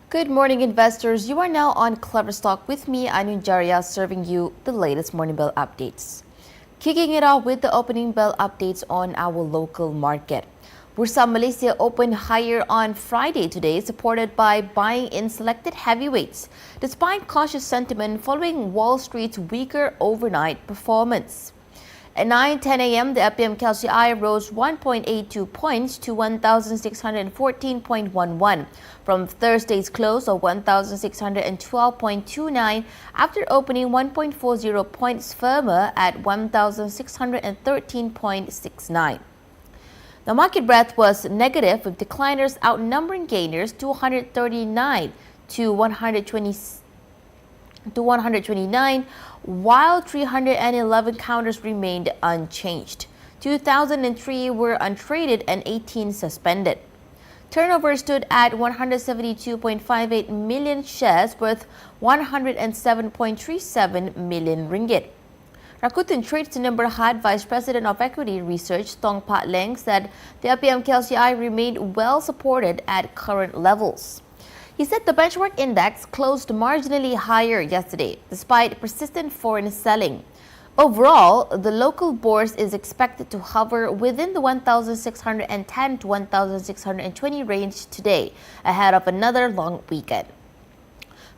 Good morning, investors. You are now on KleverStock with me, Anu Jaria, serving you the latest morning bell updates. Kicking it off with the opening bell updates on our local market. Bursa Malaysia opened higher on Friday today, supported by buying in selected heavyweights, despite cautious sentiment following Wall Street's weaker overnight performance. At 9:10 a.m., the FPM KLCI rose 1.82 points to 1,614.11 from Thursday's close of 1,612.29 after opening 1.40 points firmer at 1,613.69. The market breadth was negative, with decliners outnumbering gainers 239 to 129, while 311 counters remained unchanged. 2,003 were untraded and 18 suspended. Turnover stood at 172.58 million shares worth 107.37 million ringgit. Rakuten Trades Sdn Berhad Vice President of Equity Research Tong Pat Leng said the FPM KLCI remained well supported at current levels. He said the benchmark index closed marginally higher yesterday, despite persistent foreign selling. Overall, the local bourse is expected to hover within the 1,610 to 1,620 range today, ahead of another long weekend.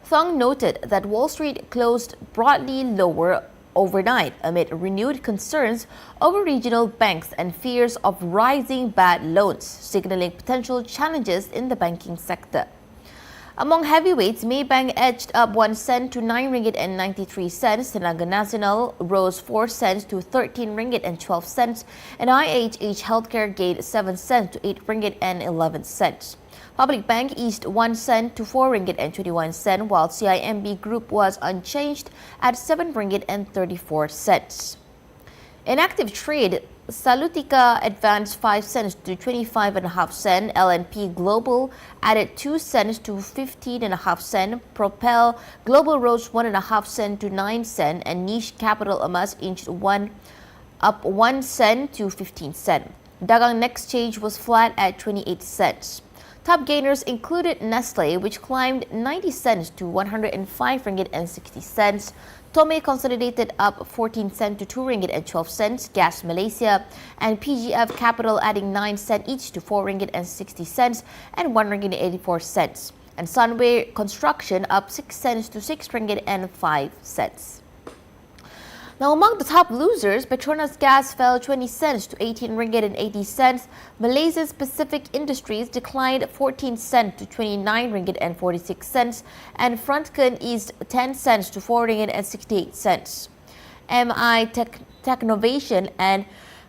Thong noted that Wall Street closed broadly lower overnight amid renewed concerns over regional banks and fears of rising bad loans, signaling potential challenges in the banking sector. Among heavyweights, Maybank edged up 1 cent to 9 ringgit and 93 cents. Tenaga Nasional rose 4 cents to 13 ringgit and 12 cents, and IHH Healthcare gained 7 cents to 8 ringgit and 11 cents. Public Bank eased 1 cent to 4 ringgit and 21 cents, while CIMB Group was unchanged at 7 ringgit and 34 cents. In active trade, Salutica advanced 5 cents to 25.5 cents. LNP Global added 2 cents to 15.5 cents. Propel Global rose 1.5 cents to 9 cents, and Niche Capital Amas inched up 1 cent to 15 cents. Dagang Exchange was flat at 28 cents. Top gainers included Nestle, which climbed 90 cents to 105 ringgit and 60 cents. Tome consolidated up 14 cents to 2 ringgit and 12 cents. Gas Malaysia and PGF Capital adding 9 cents each to 4 ringgit and 60 cents and 1 ringgit and 84 cents. And Sunway Construction up 6 cents to 6 ringgit and 5 cents. Now, among the top losers, Petronas Gas fell 20 cents to 18 ringgit and 80 cents. Malaysia's Pacific Industries declined 14 cents to 29 ringgit and 46 cents, and Frontcan eased 10 cents to 4 ringgit and 68 cents. MI Technovation and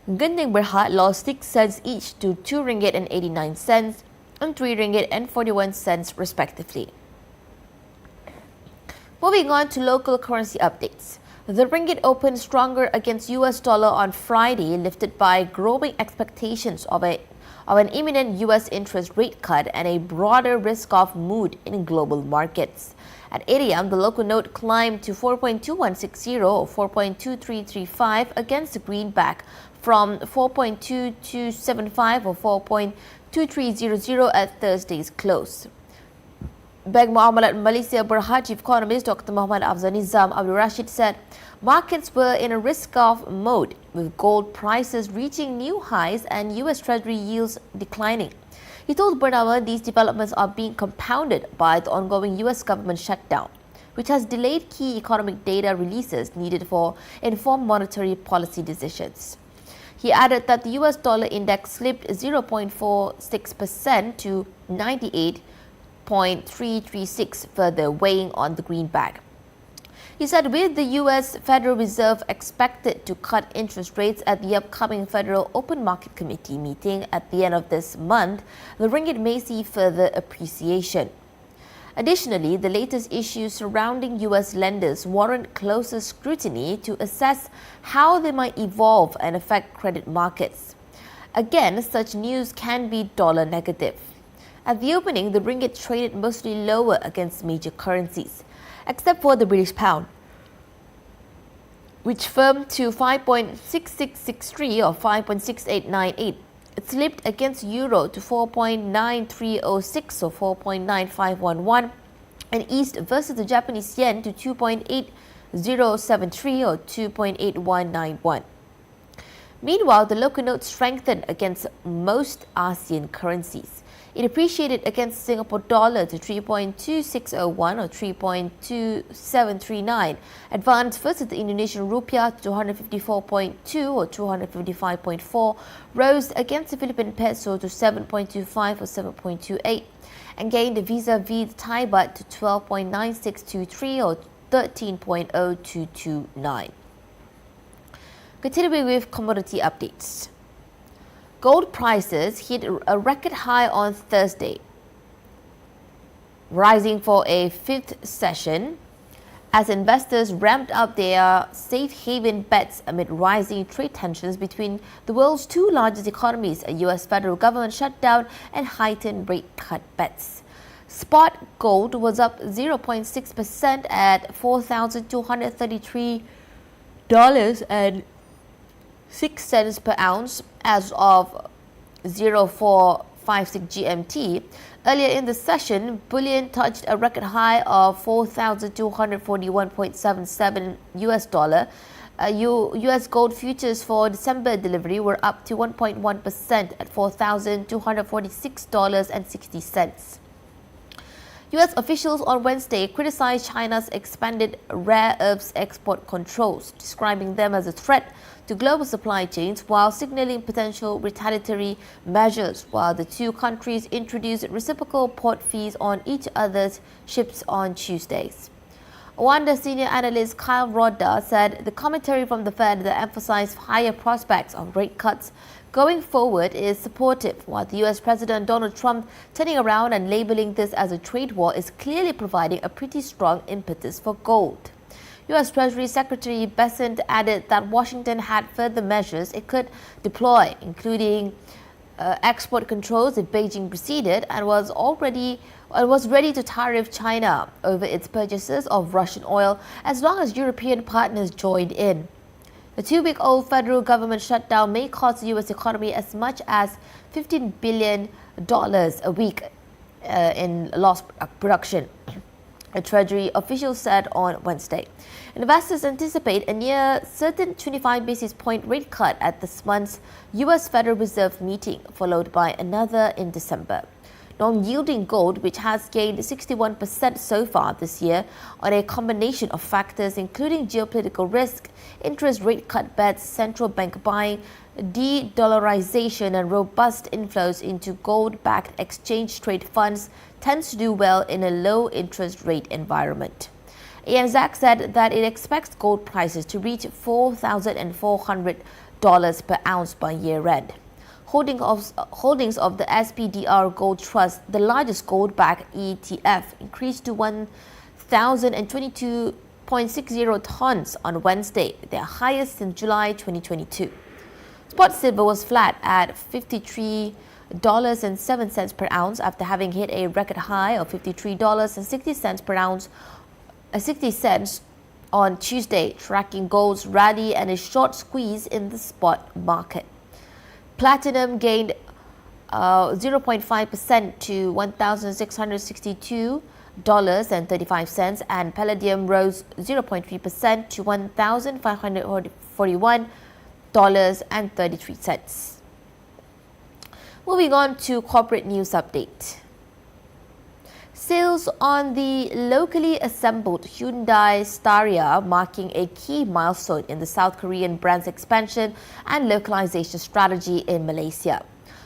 Genting Berhad lost 6 cents each to 2 ringgit and 89 cents and 3 ringgit and 41 cents respectively. Moving on to local currency updates. The ringgit opened stronger against US dollar on Friday, lifted by growing expectations of an imminent US interest rate cut and a broader risk-off mood in global markets. At 8 a.m., the local note climbed to 4.2160 or 4.2335 against the greenback from 4.2275 or 4.2300 at Thursday's close. Bank Muamalat Malaysia Berhad Chief Economist Dr. Muhammad Afzal Nizam Abdul Rashid said markets were in a risk-off mode, with gold prices reaching new highs and US Treasury yields declining. He told Bernama these developments are being compounded by the ongoing US government shutdown, which has delayed key economic data releases needed for informed monetary policy decisions. He added that the US dollar index slipped 0.46% to 98.336, further weighing on the greenback. He said with the US Federal Reserve expected to cut interest rates at the upcoming Federal Open Market Committee meeting at the end of this month, the ringgit may see further appreciation. Additionally, the latest issues surrounding US lenders warrant closer scrutiny to assess how they might evolve and affect credit markets. Again, such news can be dollar negative. At the opening, the ringgit traded mostly lower against major currencies, except for the British pound, which firmed to 5.6663 or 5.6898. It slipped against euro to 4.9306 or 4.9511 and eased versus the Japanese yen to 2.8073 or 2.8191. Meanwhile, the local note strengthened against most ASEAN currencies. It appreciated against Singapore dollar to 3.2601 or 3.2739, advanced versus the Indonesian rupiah to 254.2 or 255.4, rose against the Philippine peso to 7.25 or 7.28, and gained vis-a-vis the Thai baht to 12.9623 or 13.0229. Continuing with commodity updates. Gold prices hit a record high on Thursday, rising for a fifth session as investors ramped up their safe haven bets amid rising trade tensions between the world's two largest economies, a U.S. federal government shutdown, and heightened rate cut bets. Spot gold was up 0.6% at $4,233.06 per ounce as of 0456 GMT. Earlier in the session, bullion touched a record high of $4,241.77 US dollar. US gold futures for December delivery were up to 1.1% at $4,246.60. U.S. officials on Wednesday criticized China's expanded rare earths export controls, describing them as a threat to global supply chains while signaling potential retaliatory measures, while the two countries introduced reciprocal port fees on each other's ships on Tuesdays. Wanda senior analyst Kyle Rodda said the commentary from the Fed that emphasized higher prospects of rate cuts going forward is supportive, while the U.S. President Donald Trump turning around and labeling this as a trade war is clearly providing a pretty strong impetus for gold. U.S. Treasury Secretary Bessent added that Washington had further measures it could deploy, including export controls if Beijing proceeded, and was ready to tariff China over its purchases of Russian oil as long as European partners joined in. The two-week-old federal government shutdown may cost the U.S. economy as much as $15 billion a week in lost production, a Treasury official said on Wednesday. Investors anticipate a near certain 25 basis point rate cut at this month's U.S. Federal Reserve meeting, followed by another in December. Non-yielding gold, which has gained 61% so far this year on a combination of factors including geopolitical risk, interest rate cut bets, central bank buying, de-dollarization, and robust inflows into gold-backed exchange-traded funds, tends to do well in a low-interest rate environment. ANZAC said that it expects gold prices to reach $4,400 per ounce by year-end. Holdings of the SPDR Gold Trust, the largest gold-backed ETF, increased to 1,022.60 tons on Wednesday, their highest since July 2022. Spot silver was flat at $53.07 per ounce after having hit a record high of $53.60 per ounce, 60 cents on Tuesday, tracking gold's rally and a short squeeze in the spot market. Platinum gained 0.5% to $1,662.35, and palladium rose 0.3% to $1,541.33. Moving on to corporate news update. Sales on the locally assembled Hyundai Staria, marking a key milestone in the South Korean brand's expansion and localization strategy in Malaysia.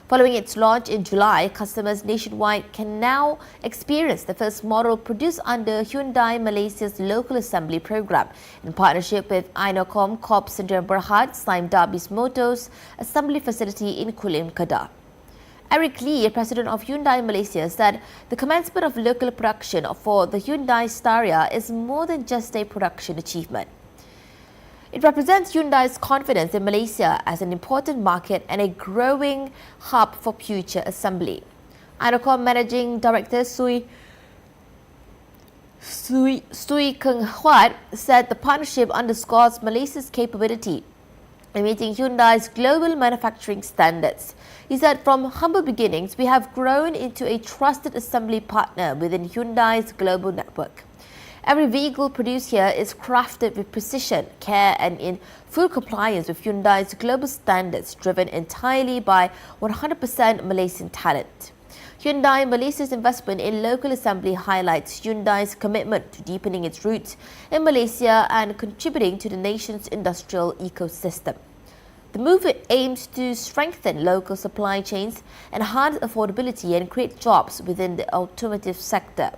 Following its launch in July, customers nationwide can now experience the first model produced under Hyundai Malaysia's local assembly program in partnership with Inocom Corp Sdn Bhd Sime Darby's Motors assembly facility in Kulim, Kedah. Eric Lee, president of Hyundai Malaysia, said the commencement of local production for the Hyundai Staria is more than just a production achievement. It represents Hyundai's confidence in Malaysia as an important market and a growing hub for future assembly. Inocom Managing Director Sui Keng Huat said the partnership underscores Malaysia's capability and meeting Hyundai's global manufacturing standards. He said, "From humble beginnings, we have grown into a trusted assembly partner within Hyundai's global network. Every vehicle produced here is crafted with precision, care and in full compliance with Hyundai's global standards, driven entirely by 100% Malaysian talent." Hyundai Malaysia's investment in local assembly highlights Hyundai's commitment to deepening its roots in Malaysia and contributing to the nation's industrial ecosystem. The move aims to strengthen local supply chains, enhance affordability and create jobs within the automotive sector.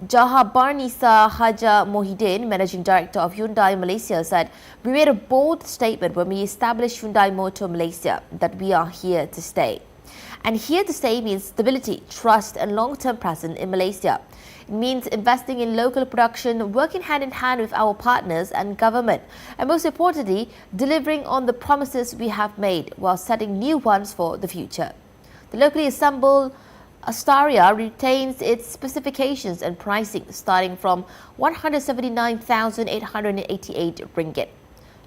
Jahabarnisa Haja Mohidin, Managing Director of Hyundai Malaysia, said, "We made a bold statement when we established Hyundai Motor Malaysia that we are here to stay. And here to stay means stability, trust and long-term presence in Malaysia. It means investing in local production, working hand in hand with our partners and government, and most importantly, delivering on the promises we have made while setting new ones for the future." The locally assembled Astaria retains its specifications and pricing starting from 179,888 ringgit.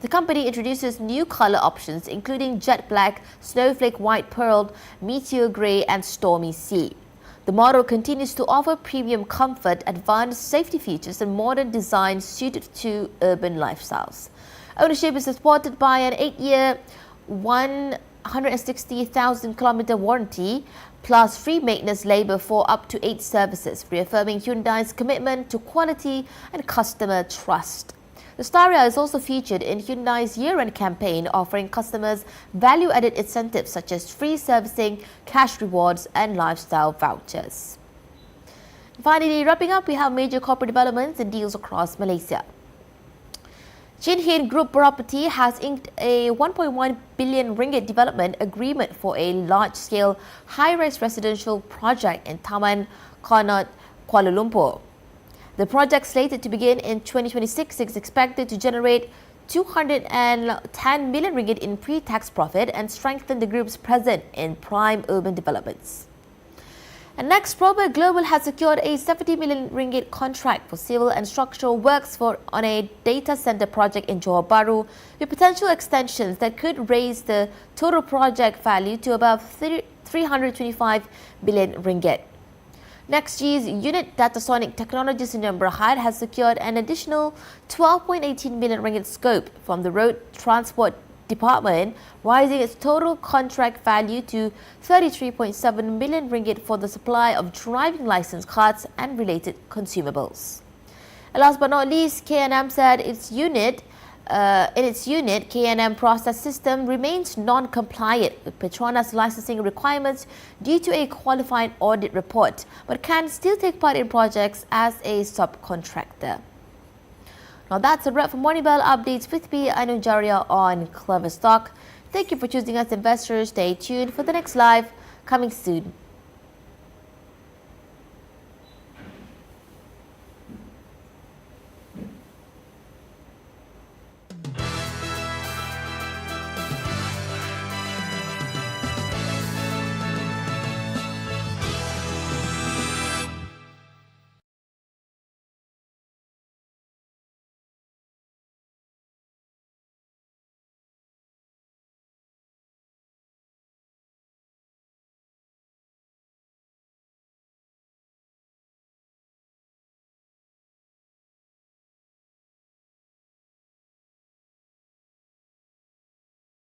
The company introduces new color options including jet black, snowflake white pearl, meteor grey and stormy sea. The model continues to offer premium comfort, advanced safety features and modern design suited to urban lifestyles. Ownership is supported by an 8-year, 160,000 kilometer warranty plus free maintenance labour for up to 8 services, reaffirming Hyundai's commitment to quality and customer trust. The Staria is also featured in Hyundai's year-end campaign, offering customers value-added incentives such as free servicing, cash rewards and lifestyle vouchers. Finally, wrapping up, we have major corporate developments and deals across Malaysia. Chin Hin Group Property has inked a 1.1 billion ringgit development agreement for a large-scale high-rise residential project in Taman Connaught, Kuala Lumpur. The project, slated to begin in 2026, is expected to generate 210 million ringgit in pre-tax profit and strengthen the group's presence in prime urban developments. And next, Probert Global has secured a 70 million ringgit contract for civil and structural works on a data center project in Johor Bahru, with potential extensions that could raise the total project value to above 325 billion ringgit. NextG's unit Datasonic Technologies in Berhad has secured an additional 12.18 million ringgit scope from the Road Transport Department, rising its total contract value to 33.7 million ringgit for the supply of driving license cards and related consumables. And last but not least, K&M said in its unit, K&M process system remains non-compliant with Petronas licensing requirements due to a qualified audit report, but can still take part in projects as a subcontractor. Now that's a wrap for Morning Bell Updates with me, Ainun Jaria on KleverStock. Thank you for choosing us, investors. Stay tuned for the next live coming soon.